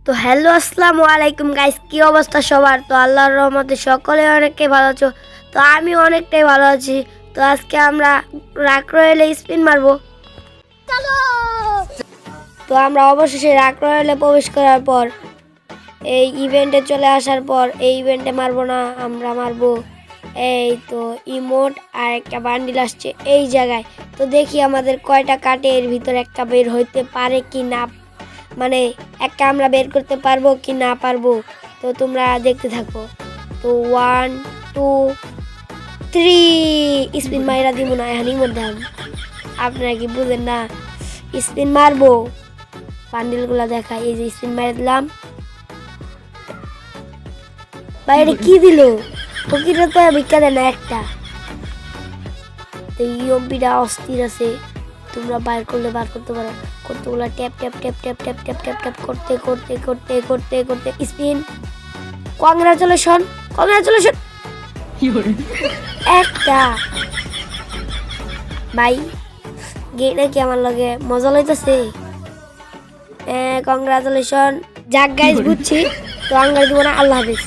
তো হ্যালো আসসালামু আলাইকুম গাইস, কি অবস্থা সবার? তো আল্লাহর রহমতে সকলে অনেকটাই ভালো আছো। তো আমি অনেকটাই ভালো আছি। তো আজকে আমরা রাক রয়েলে স্পিন মারবো। তো আমরা অবশেষে রাক রয়েলে প্রবেশ করার পর এই ইভেন্টে চলে আসার পর এই ইভেন্টে মারবো না, আমরা মারবো এই তো ইমোট আর একটা বান্ডিল আসছে এই জায়গায়। তো দেখি আমাদের কয়টা কাটে, এর ভিতরে একটা বের হইতে পারে কি না, মানে একটা আমরা বের করতে পারবো কি না পারবো। তো তোমরা দেখতে থাকো। তো 1 2 3 স্পিন মাইরা দিব না এখানেই মধ্যে আপনারা কি বুঝেন না? স্পিন মারবো, বান্ডিলগুলো দেখাই। এই যে স্পিন মাইরা দিলাম। বাইরে কি দিল? ফকিরটা তো ভিক্ষা দেয় না একটা। তো ইউএমপিটা অস্থির আছে, তোমরা বার করলে বার করতে পারো। কতগুলো tap tap tap tap tap tap tap tap করতে করতে করতে করতে করতে স্পিন। কংগ্রাচুলেশন কংগ্রাচুলেশন, একটা ভাই গেটে কি আমার লগে মজা লইতেছে। কংগ্রাচুলেশন। যাক গাইস, বুঝছি। তো আঙ্গার দিব না। আল্লাহ হাফিজ।